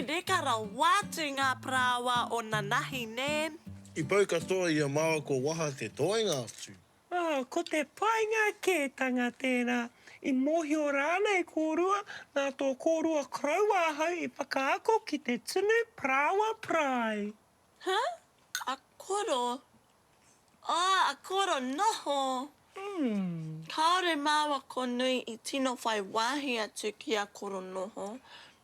re kara wātu ngā prawa o nā nahi, Nan. I pau katoa ia maua ko waha te toenga atu. Ko te painga kētanga tērā. I mohio rānei kōrua, nā tō kōrua krauahau I whakaako ki te tunu prawa prai. A koro? A koro noho. Kaore māua ko nui I tino whai wāhi atu ki a koro noho.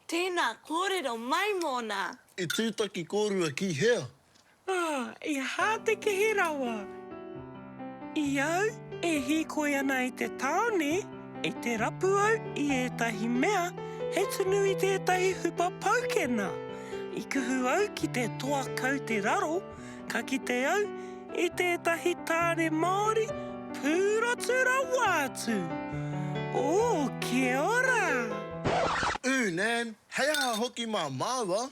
Tēnā kōrero mai mōna. I tūtaki kōrua ki hea. I hāte ke he rawa. I au, e hikoe ana I te taone, e te rapu au I ētahi mea, he tunu I tētahi hupa paukena. I kuhu au ki te toa kau te raro, ka ki te au, I tētahi tāre Māori, pūratura wātu. Kia ora! Nan, hei aha hoki mā māua.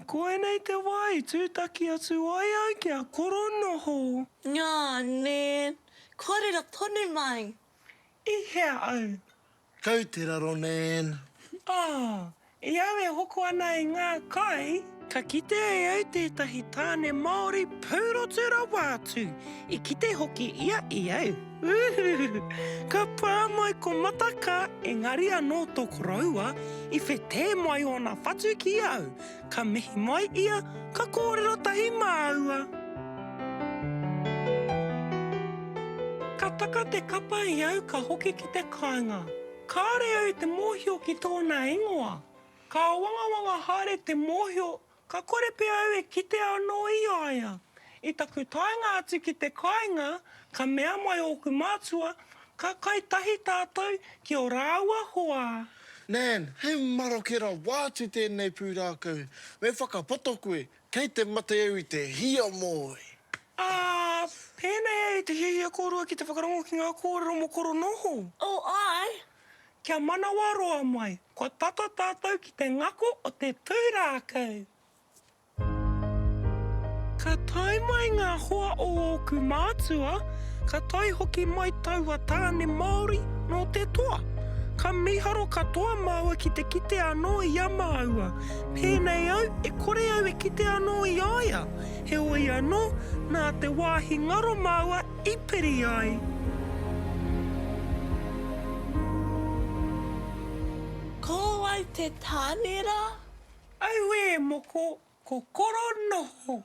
Koe nei te wai, tūtaki atu ai au ki a koro noho. Ngā, Nan. Kōrero tonu mai. I hea au. Kau te raro, Nan. I au e hoko ana I ngā kai, ka kite e au tētahi tāne Māori pūrotura wātu. I kite hoki ia I au. Ka pā mai ko mataka, engari anō tōku raua, I whetē mai o nā whatu ki au. Ka mihi mai ia, ka kōrero tahi māua. Ka taka te kapa I au ka hoki ki te kāinga. Kāre au te mōhio ki tōna ingoa. Ka wangawanga haere te mōhio, ka kore pe au e kite anō I aia. I taku taenga atu ki te kāinga, ka mea mai o ku mātua, ka kai tahi tātou ki o rāua hoa. Nan, hei marokera wātu tēnei pūrākau. Me whakapoto koe, kei te mate au I te hia moi. Pēnei au te hihia kōrua ki te whakarongo ki ngā kōrero mo koro noho. Ai? Kia manawa roa mai, kua tata tātou ki te ngako o te pūrākau. Ka tai mai ngā hoa o oku mātua, ka tai hoki mai taua tāne Māori no te toa. Ka miharo katoa māua ki te kite anō I a māua. Pēnei au, e kore au e kite anō I aia. He oi anō, nā te wāhi ngaro māua I piri ai. Ko ai te tānera? Au e moko, ko koro noho.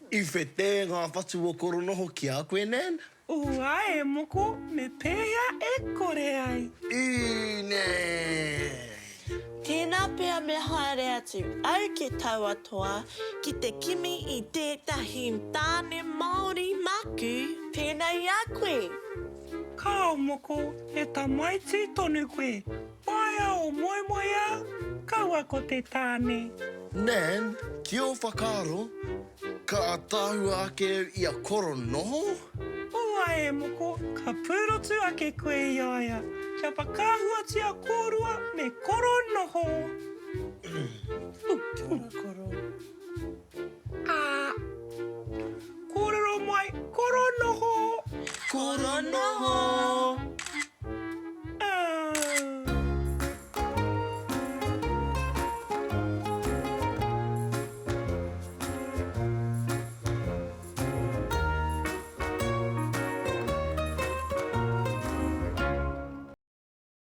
I whetē ngā whatu o koro noho ki a koe, Nan? Ua e moko, me pēhea e kore ai. Nan! Tēnā pēr me haere atu au ke tauatoa ki te kimi I tētahi tāne Māori maku. Pēnei a koe. Kao moko, e tā maiti tonu koe. Paia o moemoea, kaua ko te tāne. Nan, ki o whakaro, ka atahu ake I a koro noho? Ua e moko, ka pūrotu ake koe I aia. Kia whakahua tia kōrua me koro noho. Kōrero mai, koro noho. Koro noho.